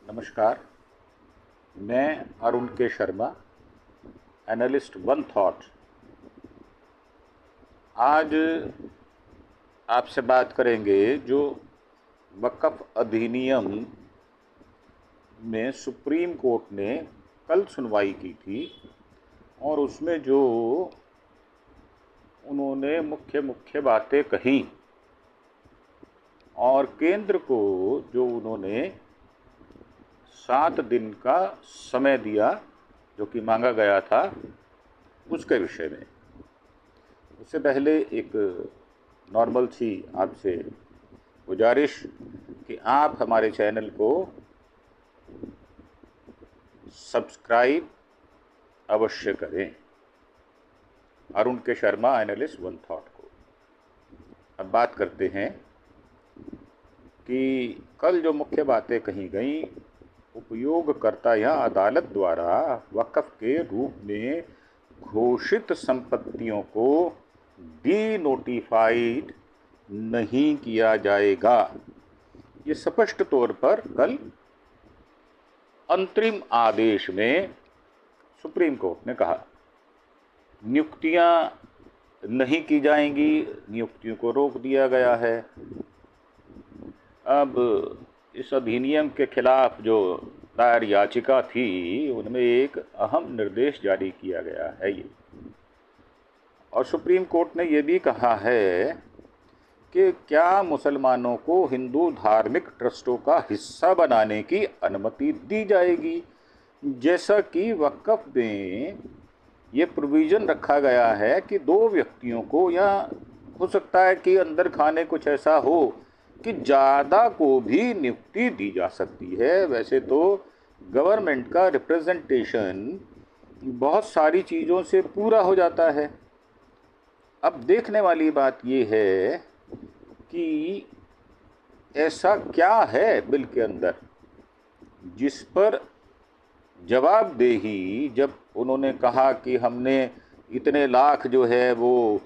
नमस्कार। मैं अरुण के शर्मा, एनालिस्ट वन थॉट। आज आपसे बात करेंगे जो वक़्फ़ अधिनियम में सुप्रीम कोर्ट ने कल सुनवाई की थी और उसमें जो उन्होंने मुख्य मुख्य बातें कहीं और केंद्र को जो उन्होंने 7 दिन का समय दिया जो कि मांगा गया था, उसके विषय में। उससे पहले एक नॉर्मल सी आपसे गुजारिश कि आप हमारे चैनल को सब्सक्राइब अवश्य करें, अरुण के शर्मा एनालिस्ट वन थॉट को। अब बात करते हैं कि कल जो मुख्य बातें कही गई, उपयोगकर्ता या अदालत द्वारा वक़्फ़ के रूप में घोषित संपत्तियों को डी नोटिफाइड नहीं किया जाएगा। ये स्पष्ट तौर पर कल अंतरिम आदेश में सुप्रीम कोर्ट ने कहा। नियुक्तियां नहीं की जाएंगी, नियुक्तियों को रोक दिया गया है। अब इस अधिनियम के खिलाफ जो दायर याचिका थी, उनमें एक अहम निर्देश जारी किया गया है ये, और सुप्रीम कोर्ट ने ये भी कहा है कि क्या मुसलमानों को हिंदू धार्मिक ट्रस्टों का हिस्सा बनाने की अनुमति दी जाएगी। जैसा कि वक़्फ़ में ये प्रोविज़न रखा गया है कि 2 व्यक्तियों को, या हो सकता है कि अंदर खाने कुछ ऐसा हो कि ज़्यादा को भी नियुक्ति दी जा सकती है। वैसे तो गवर्नमेंट का रिप्रेजेंटेशन बहुत सारी चीज़ों से पूरा हो जाता है। अब देखने वाली बात ये है कि ऐसा क्या है बिल के अंदर जिस पर जवाबदेही, जब उन्होंने कहा कि हमने इतने लाख जो है वो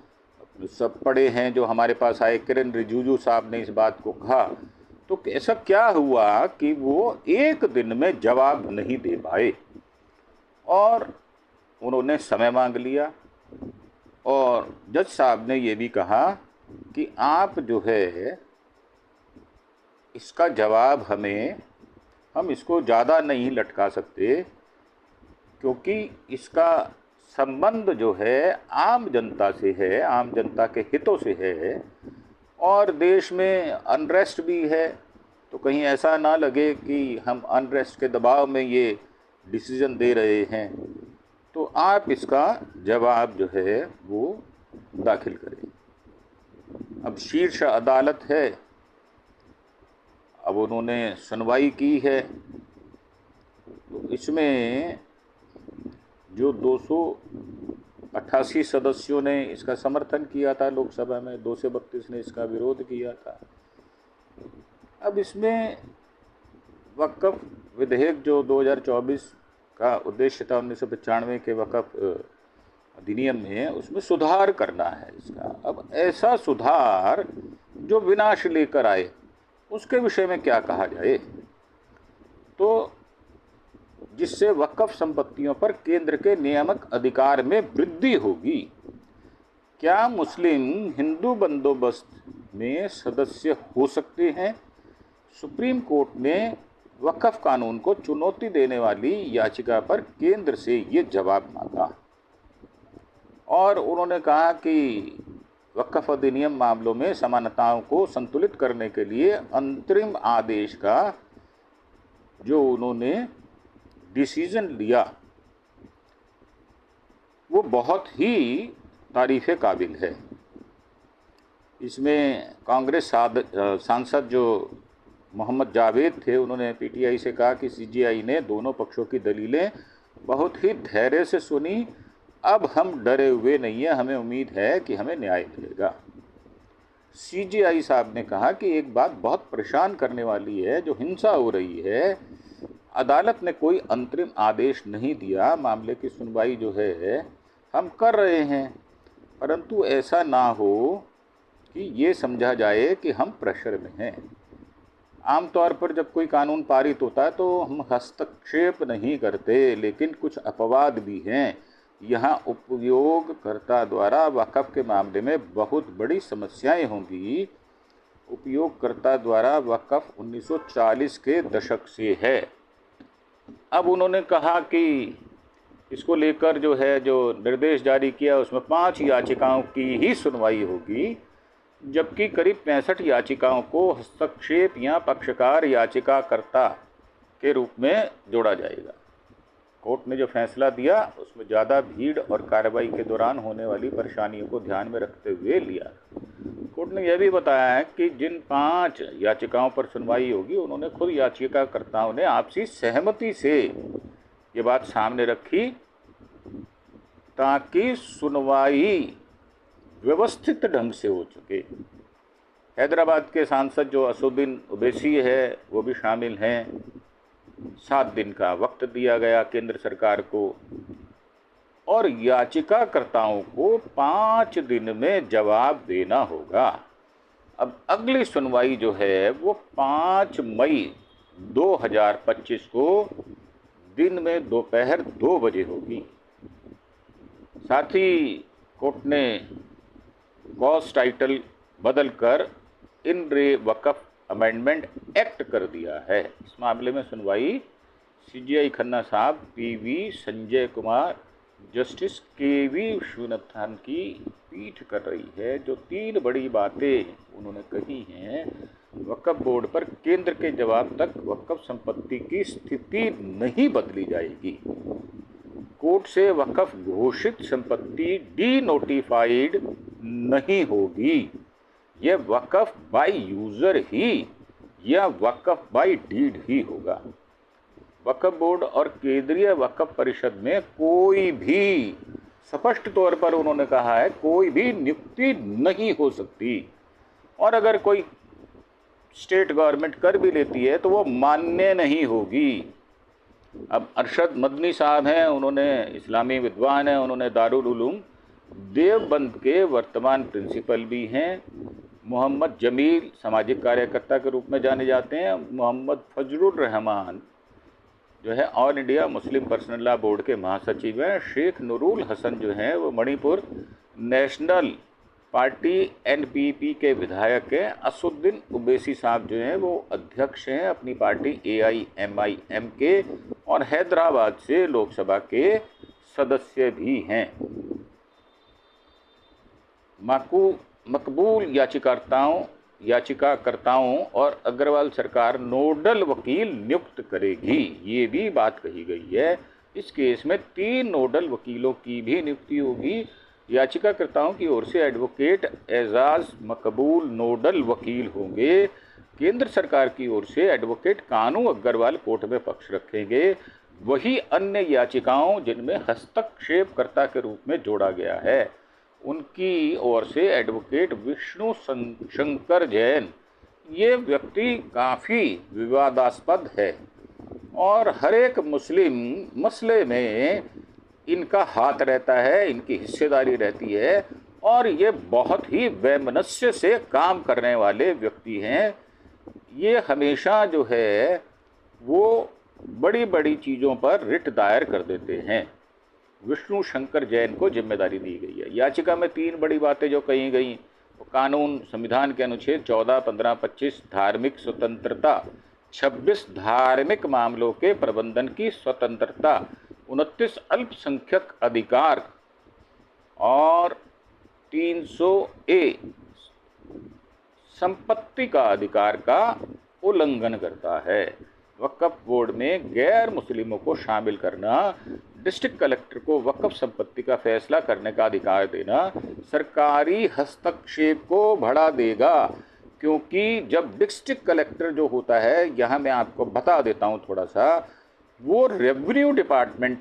सब पढ़े हैं जो हमारे पास आए, किरण रिजिजू साहब ने इस बात को कहा, तो ऐसा क्या हुआ कि वो एक दिन में जवाब नहीं दे पाए और उन्होंने समय मांग लिया। और जज साहब ने ये भी कहा कि आप जो है इसका जवाब हम इसको ज़्यादा नहीं लटका सकते, क्योंकि इसका संबंध जो है आम जनता से है, आम जनता के हितों से है, और देश में अनरेस्ट भी है। तो कहीं ऐसा ना लगे कि हम अनरेस्ट के दबाव में ये डिसीज़न दे रहे हैं। तो आप इसका जवाब जो है वो दाखिल करें। अब शीर्ष अदालत है, अब उन्होंने सुनवाई की है, तो इसमें जो 288 सदस्यों ने इसका समर्थन किया था लोकसभा में, 232 ने इसका विरोध किया था। अब इसमें वक़्फ़ विधेयक जो 2024 का उद्देश्य था, 1995 के वक़्फ़ अधिनियम में, उसमें सुधार करना है इसका। अब ऐसा सुधार जो विनाश लेकर आए, उसके विषय में क्या कहा जाए, तो जिससे वक़्फ़ संपत्तियों पर केंद्र के नियामक अधिकार में वृद्धि होगी। क्या मुस्लिम हिंदू बंदोबस्त में सदस्य हो सकते हैं। सुप्रीम कोर्ट ने वक़्फ़ कानून को चुनौती देने वाली याचिका पर केंद्र से ये जवाब मांगा, और उन्होंने कहा कि वक़्फ़ अधिनियम मामलों में समानताओं को संतुलित करने के लिए अंतरिम आदेश का जो उन्होंने डिसीज़न लिया वो बहुत ही तारीफ़ काबिल है। इसमें कांग्रेस सांसद जो मोहम्मद जावेद थे, उन्होंने पीटीआई से कहा कि सीजेआई ने दोनों पक्षों की दलीलें बहुत ही धैर्य से सुनी। अब हम डरे हुए नहीं हैं, हमें उम्मीद है कि हमें न्याय मिलेगा। सीजेआई साहब ने कहा कि एक बात बहुत परेशान करने वाली है, जो हिंसा हो रही है, अदालत ने कोई अंतरिम आदेश नहीं दिया, मामले की सुनवाई जो है हम कर रहे हैं, परंतु ऐसा ना हो कि ये समझा जाए कि हम प्रेशर में हैं। आमतौर पर जब कोई कानून पारित होता है तो हम हस्तक्षेप नहीं करते, लेकिन कुछ अपवाद भी हैं। यहाँ उपयोगकर्ता द्वारा वक़्फ़ के मामले में बहुत बड़ी समस्याएं होंगी। उपयोगकर्ता द्वारा वक़्फ़ 1940 के दशक से है। अब उन्होंने कहा कि इसको लेकर जो निर्देश जारी किया उसमें 5 याचिकाओं की ही सुनवाई होगी, जबकि करीब 65 याचिकाओं को हस्तक्षेप या पक्षकार याचिकाकर्ता के रूप में जोड़ा जाएगा। कोर्ट ने जो फैसला दिया उसमें ज़्यादा भीड़ और कार्रवाई के दौरान होने वाली परेशानियों को ध्यान में रखते हुए लिया। कोर्ट ने यह भी बताया है कि जिन 5 याचिकाओं पर सुनवाई होगी, उन्होंने खुद याचिकाकर्ताओं ने आपसी सहमति से ये बात सामने रखी ताकि सुनवाई व्यवस्थित ढंग से हो चुके। हैदराबाद के सांसद जो असुद्दीन ओवैसी है वो भी शामिल हैं। 7 दिन का वक्त दिया गया केंद्र सरकार को और याचिकाकर्ताओं को 5 दिन में जवाब देना होगा। अब अगली सुनवाई जो है वो 5 मई 2025 को दिन में दोपहर 2 बजे होगी। साथ ही कोर्ट ने कॉज टाइटल बदलकर इन रे वक़्फ़ अमेंडमेंट एक्ट कर दिया है। इस मामले में सुनवाई CJI खन्ना साहब, PV Sanjay Kumar, justice KV Viswanathan की पीठ कर रही है। जो 3 बड़ी बातें उन्होंने कही हैं, वक़्फ़ बोर्ड पर केंद्र के जवाब तक वक़्फ़ संपत्ति की स्थिति नहीं बदली जाएगी। कोर्ट से वक़्फ़ घोषित संपत्ति डीनोटिफाइड नहीं होगी। यह वक़्फ़ बाय यूज़र ही या वक़्फ़ बाय डीड ही होगा। वक़्फ़ बोर्ड और केंद्रीय वक़्फ़ परिषद में कोई भी, स्पष्ट तौर पर उन्होंने कहा है, कोई भी नियुक्ति नहीं हो सकती। और अगर कोई स्टेट गवर्नमेंट कर भी लेती है तो वो मान्य नहीं होगी। अब अरशद मदनी साहब हैं, उन्होंने इस्लामी विद्वान हैं, उन्होंने दारुल उलूम देवबंद के वर्तमान प्रिंसिपल भी हैं। मोहम्मद जमील सामाजिक कार्यकर्ता के रूप में जाने जाते हैं। मोहम्मद फजलुर रहमान जो है all India Muslim personal law board के महासचिव हैं। शेख नूरुल हसन जो हैं वो मणिपुर नेशनल पार्टी NPP के विधायक हैं। असुद्दीन ओवैसी साहब जो हैं वो अध्यक्ष हैं अपनी पार्टी AIMIM के और हैदराबाद से लोकसभा के सदस्य भी हैं। मकबूल याचिकाकर्ताओं और अग्रवाल सरकार नोडल वकील नियुक्त करेगी, ये भी बात कही गई है। इस केस में 3 नोडल वकीलों की भी नियुक्ति होगी। याचिकाकर्ताओं की ओर से एडवोकेट एजाज मकबूल नोडल वकील होंगे। केंद्र सरकार की ओर से एडवोकेट कानू अग्रवाल कोर्ट में पक्ष रखेंगे। वही अन्य याचिकाओं जिनमें हस्तक्षेपकर्ता के रूप में जोड़ा गया है, उनकी ओर से एडवोकेट विष्णु शंकर जैन। ये व्यक्ति काफ़ी विवादास्पद है और हर एक मुस्लिम मसले में इनका हाथ रहता है, इनकी हिस्सेदारी रहती है और ये बहुत ही वैमनस्य से काम करने वाले व्यक्ति हैं। ये हमेशा जो है वो बड़ी बड़ी चीज़ों पर रिट दायर कर देते हैं। विष्णु शंकर जैन को जिम्मेदारी दी गई है। याचिका में 3 बड़ी बातें जो कही गई, वो कानून संविधान के अनुच्छेद 14, 15, 25 धार्मिक स्वतंत्रता, 26 धार्मिक मामलों के प्रबंधन की स्वतंत्रता, 29 अल्पसंख्यक अधिकार और 300A संपत्ति का अधिकार का उल्लंघन करता है। वक़्फ़ बोर्ड में गैर मुस्लिमों को शामिल करना, डिस्ट्रिक्ट कलेक्टर को वक़्फ़ संपत्ति का फैसला करने का अधिकार देना सरकारी हस्तक्षेप को बढ़ा देगा। क्योंकि जब डिस्ट्रिक्ट कलेक्टर जो होता है, यहाँ मैं आपको बता देता हूँ थोड़ा सा, वो रेवेन्यू डिपार्टमेंट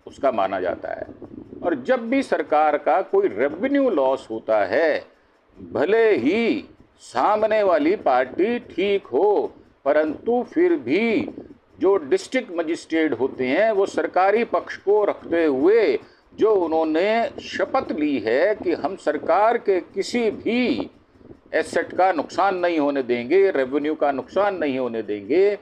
उसका माना जाता है। और जब भी सरकार का कोई रेवेन्यू लॉस होता है, भले ही सामने वाली पार्टी ठीक हो, परंतु फिर भी जो डिस्ट्रिक्ट मजिस्ट्रेट होते हैं वो सरकारी पक्ष को रखते हुए, जो उन्होंने शपथ ली है कि हम सरकार के किसी भी एसेट का नुकसान नहीं होने देंगे, रेवेन्यू का नुकसान नहीं होने देंगे।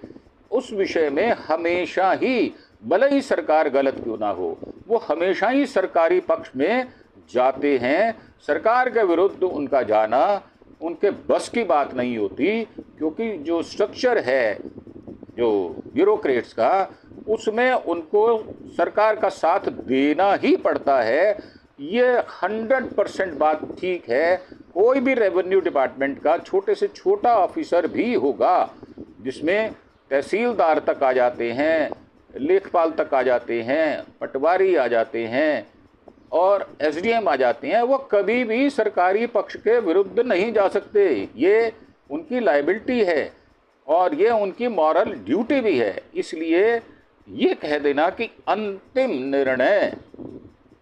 उस विषय में हमेशा ही, भले ही सरकार गलत क्यों ना हो, वो हमेशा ही सरकारी पक्ष में जाते हैं। सरकार के विरुद्ध उनका जाना उनके बस की बात नहीं होती, क्योंकि जो स्ट्रक्चर है जो ब्यूरोक्रेट्स का, उसमें उनको सरकार का साथ देना ही पड़ता है। ये 100% बात ठीक है। कोई भी रेवेन्यू डिपार्टमेंट का छोटे से छोटा ऑफिसर भी होगा, जिसमें तहसीलदार तक आ जाते हैं, लेखपाल तक आ जाते हैं, पटवारी आ जाते हैं और एसडीएम आ जाते हैं, वो कभी भी सरकारी पक्ष के विरुद्ध नहीं जा सकते। ये उनकी लायबिलिटी है और ये उनकी मॉरल ड्यूटी भी है। इसलिए ये कह देना कि अंतिम निर्णय,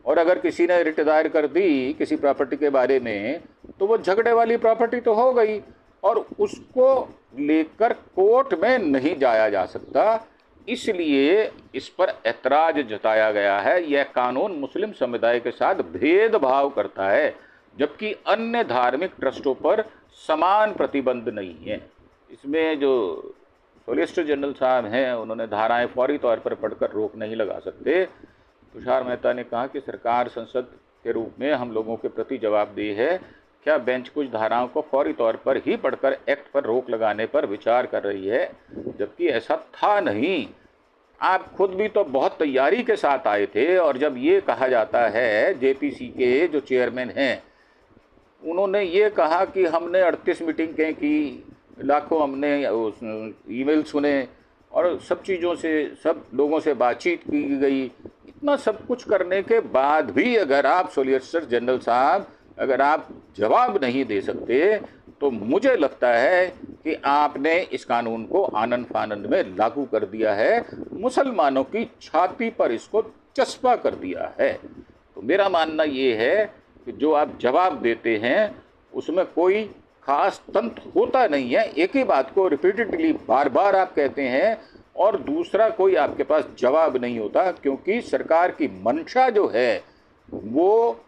और अगर किसी ने रिट दायर कर दी किसी प्रॉपर्टी के बारे में, तो वो झगड़े वाली प्रॉपर्टी तो हो गई और उसको लेकर कोर्ट में नहीं जाया जा सकता। इसलिए इस पर ऐतराज जताया गया है। यह कानून मुस्लिम समुदाय के साथ भेदभाव करता है, जबकि अन्य धार्मिक ट्रस्टों पर समान प्रतिबंध नहीं है। इसमें जो सॉलिसिटर जनरल साहब हैं, उन्होंने धाराएं फौरी तौर पर पढ़कर रोक नहीं लगा सकते। तुषार मेहता ने कहा कि सरकार संसद के रूप में हम लोगों के प्रति जवाबदेह है। क्या बेंच कुछ धाराओं को फौरी तौर पर ही पढ़कर एक्ट पर रोक लगाने पर विचार कर रही है, जबकि ऐसा था नहीं। आप खुद भी तो बहुत तैयारी के साथ आए थे, और जब ये कहा जाता है, जेपीसी के जो चेयरमैन हैं उन्होंने ये कहा कि हमने 38 मीटिंगें की, लाखों हमने ईमेल सुने और सब चीज़ों से, सब लोगों से बातचीत की गई। इतना सब कुछ करने के बाद भी अगर आप सॉलिसिटर जनरल साहब, अगर आप जवाब नहीं दे सकते, तो मुझे लगता है कि आपने इस कानून को आनन फानन में लागू कर दिया है, मुसलमानों की छाती पर इसको चस्पा कर दिया है। तो मेरा मानना ये है कि जो आप जवाब देते हैं उसमें कोई खास तंत्र होता नहीं है। एक ही बात को रिपीटेडली बार बार आप कहते हैं और दूसरा कोई आपके पास जवाब नहीं होता, क्योंकि सरकार की मंशा जो है वो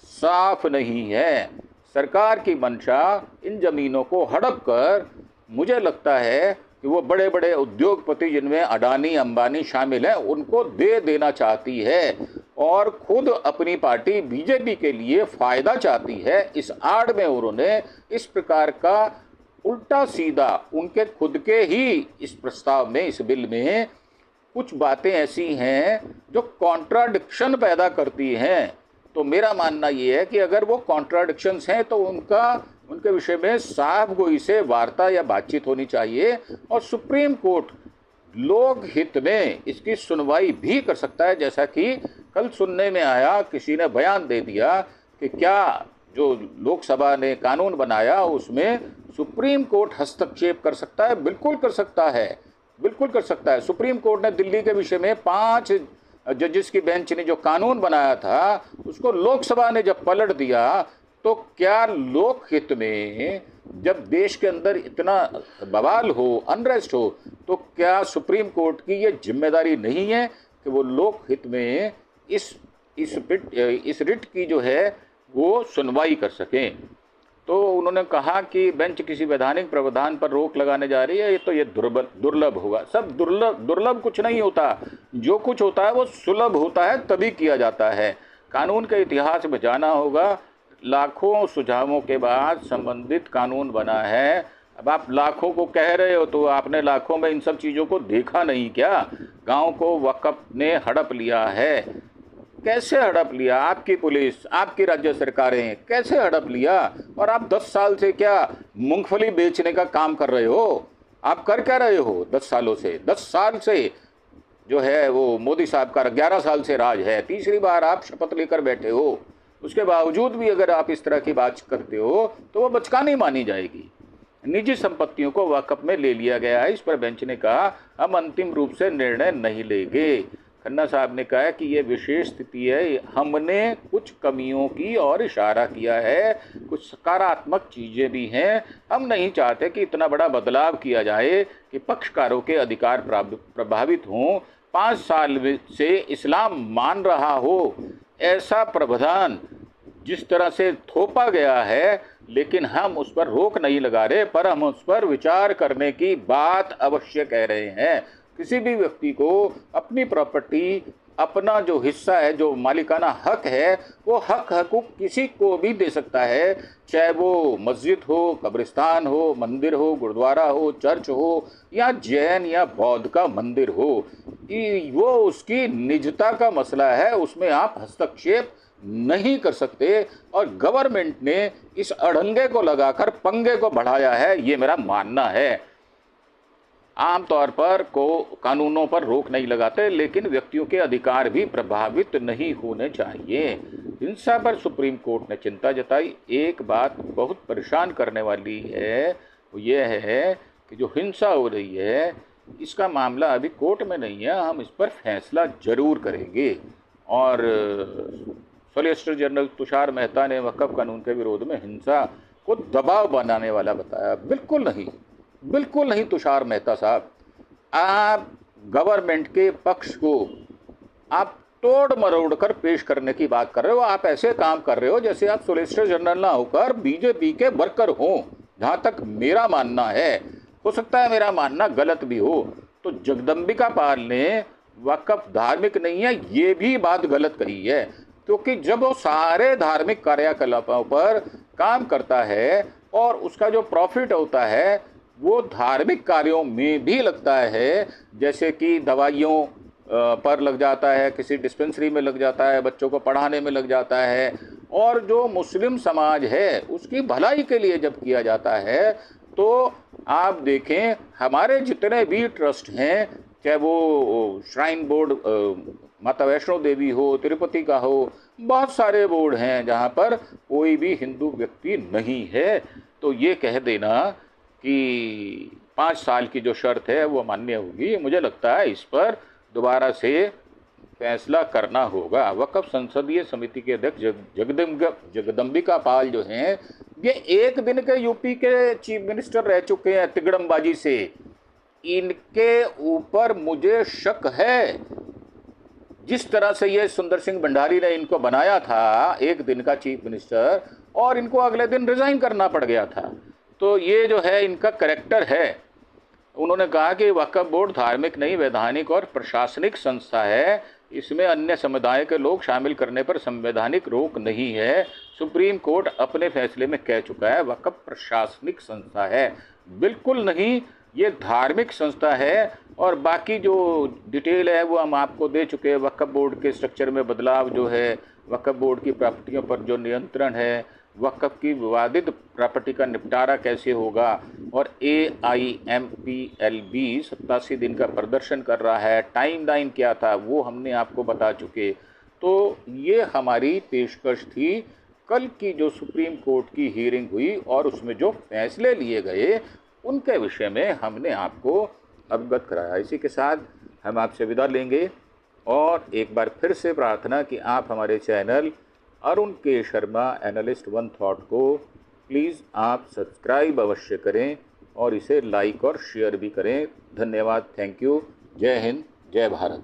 साफ नहीं है। सरकार की मंशा इन ज़मीनों को हड़प कर, मुझे लगता है कि वो बड़े बड़े उद्योगपति जिनमें अडानी अंबानी शामिल हैं, उनको दे देना चाहती है और खुद अपनी पार्टी बीजेपी के लिए फ़ायदा चाहती है। इस आड़ में उन्होंने इस प्रकार का उल्टा सीधा, उनके खुद के ही इस प्रस्ताव में, इस बिल में कुछ बातें ऐसी हैं जो कॉन्ट्राडिक्शन पैदा करती हैं। तो मेरा मानना ये है कि अगर वो कॉन्ट्राडिक्शंस हैं तो उनके विषय में साफ गोई से वार्ता या बातचीत होनी चाहिए, और सुप्रीम कोर्ट लोक हित में इसकी सुनवाई भी कर सकता है। जैसा कि कल सुनने में आया, किसी ने बयान दे दिया कि क्या जो लोकसभा ने कानून बनाया उसमें सुप्रीम कोर्ट हस्तक्षेप कर सकता है। बिल्कुल कर सकता है, बिल्कुल कर सकता है। सुप्रीम कोर्ट ने दिल्ली के विषय में 5 जजेस की बेंच ने जो कानून बनाया था, उसको लोकसभा ने जब पलट दिया, तो क्या लोक हित में, जब देश के अंदर इतना बवाल हो, अनरेस्ट हो, तो क्या सुप्रीम कोर्ट की ये जिम्मेदारी नहीं है कि वो लोक हित में इस रिट की जो है वो सुनवाई कर सकें। तो उन्होंने कहा कि बेंच किसी वैधानिक प्रावधान पर रोक लगाने जा रही है, तो ये दुर्लभ होगा। सब दुर्लभ कुछ नहीं होता, जो कुछ होता है वो सुलभ होता है, तभी किया जाता है। कानून के इतिहास में जाना होगा, लाखों सुझावों के बाद संबंधित कानून बना है। अब आप लाखों को कह रहे हो, तो आपने लाखों में इन सब चीज़ों को देखा नहीं क्या? गाँव को वक़्फ़ ने हड़प लिया है। कैसे हड़प लिया? आपकी पुलिस, आपकी राज्य सरकारें, कैसे हड़प लिया? और आप 10 साल से क्या मूंगफली बेचने का काम कर रहे हो? आप कर क्या रहे हो 10 सालों से? 10 साल से जो है वो मोदी साहब का 11 साल से राज है। तीसरी बार आप शपथ लेकर बैठे हो, उसके बावजूद भी अगर आप इस तरह की बात करते हो तो वो बचकानी मानी जाएगी। निजी संपत्तियों को वक़्फ़ में ले लिया गया है। इस पर बेंच ने कहा, हम अंतिम रूप से निर्णय नहीं लेंगे। खन्ना साहब ने कहा कि ये विशेष स्थिति है, हमने कुछ कमियों की और इशारा किया है, कुछ सकारात्मक चीज़ें भी हैं। हम नहीं चाहते कि इतना बड़ा बदलाव किया जाए कि पक्षकारों के अधिकार प्रभावित हों। 5 साल से इस्लाम मान रहा हो ऐसा प्रावधान जिस तरह से थोपा गया है, लेकिन हम उस पर रोक नहीं लगा रहे, पर हम उस पर विचार करने की बात अवश्य कह रहे हैं। किसी भी व्यक्ति को अपनी प्रॉपर्टी, अपना जो हिस्सा है, जो मालिकाना हक है, वो हक हकूक किसी को भी दे सकता है, चाहे वो मस्जिद हो, कब्रिस्तान हो, मंदिर हो, गुरुद्वारा हो, चर्च हो, या जैन या बौद्ध का मंदिर हो। वो उसकी निजता का मसला है, उसमें आप हस्तक्षेप नहीं कर सकते। और गवर्नमेंट ने इस अड़ंगे को लगाकर पंगे को बढ़ाया है, ये मेरा मानना है। आमतौर पर कानूनों पर रोक नहीं लगाते, लेकिन व्यक्तियों के अधिकार भी प्रभावित नहीं होने चाहिए। हिंसा पर सुप्रीम कोर्ट ने चिंता जताई। एक बात बहुत परेशान करने वाली है, वो ये है कि जो हिंसा हो रही है, इसका मामला अभी कोर्ट में नहीं है, हम इस पर फैसला जरूर करेंगे। और सॉलिसिटर जनरल तुषार मेहता ने वक्फ कानून के विरोध में हिंसा को दबाव बनाने वाला बताया। बिल्कुल नहीं, बिल्कुल नहीं तुषार मेहता साहब, आप गवर्नमेंट के पक्ष को आप तोड़ मरोड़ कर पेश करने की बात कर रहे हो। आप ऐसे काम कर रहे हो जैसे आप सॉलिसिटर जनरल ना होकर बीजेपी के वर्कर हो। जहाँ तक मेरा मानना है, हो सकता है मेरा मानना गलत भी हो, तो जगदम्बिका पाल ने वक्फ धार्मिक नहीं है ये भी बात गलत कही है, क्योंकि जब वो सारे धार्मिक कार्यकलापों पर काम करता है और उसका जो प्रॉफिट होता है वो धार्मिक कार्यों में भी लगता है, जैसे कि दवाइयों पर लग जाता है, किसी डिस्पेंसरी में लग जाता है, बच्चों को पढ़ाने में लग जाता है, और जो मुस्लिम समाज है उसकी भलाई के लिए जब किया जाता है, तो आप देखें हमारे जितने भी ट्रस्ट हैं, चाहे वो श्राइन बोर्ड माता वैष्णो देवी हो, तिरुपति का हो, बहुत सारे बोर्ड हैं जहाँ पर कोई भी हिंदू व्यक्ति नहीं है। तो ये कह देना कि 5 साल की जो शर्त है वो मान्य होगी, मुझे लगता है इस पर दोबारा से फैसला करना होगा। वक्फ संसदीय समिति के अध्यक्ष जगदम्बिका पाल जो हैं, ये एक दिन के यूपी के चीफ मिनिस्टर रह चुके हैं तिगड़मबाजी से। इनके ऊपर मुझे शक है, जिस तरह से ये सुंदर सिंह भंडारी ने इनको बनाया था एक दिन का चीफ मिनिस्टर, और इनको अगले दिन रिजाइन करना पड़ गया था। तो ये जो है इनका करेक्टर है। उन्होंने कहा कि वक्फ बोर्ड धार्मिक नहीं, वैधानिक और प्रशासनिक संस्था है, इसमें अन्य समुदाय के लोग शामिल करने पर संवैधानिक रोक नहीं है। सुप्रीम कोर्ट अपने फैसले में कह चुका है वक्फ प्रशासनिक संस्था है। बिल्कुल नहीं, ये धार्मिक संस्था है। और बाकी जो डिटेल है वो हम आपको दे चुके हैं। वक्फ बोर्ड के स्ट्रक्चर में बदलाव जो है, वक्फ बोर्ड की प्रॉपर्टियों पर जो नियंत्रण है, वक्फ की विवादित प्रॉपर्टी का निपटारा कैसे होगा, और AIMPLB 87 दिन का प्रदर्शन कर रहा है, टाइम लाइन क्या था वो हमने आपको बता चुके। तो ये हमारी पेशकश थी। कल की जो सुप्रीम कोर्ट की हियरिंग हुई और उसमें जो फैसले लिए गए उनके विषय में हमने आपको अवगत कराया। इसी के साथ हम आपसे विदा लेंगे, और एक बार फिर से प्रार्थना कि आप हमारे चैनल अरुण के शर्मा एनालिस्ट वन थॉट को प्लीज़ आप सब्सक्राइब अवश्य करें और इसे लाइक और शेयर भी करें। धन्यवाद, थैंक यू। जय हिंद, जय भारत।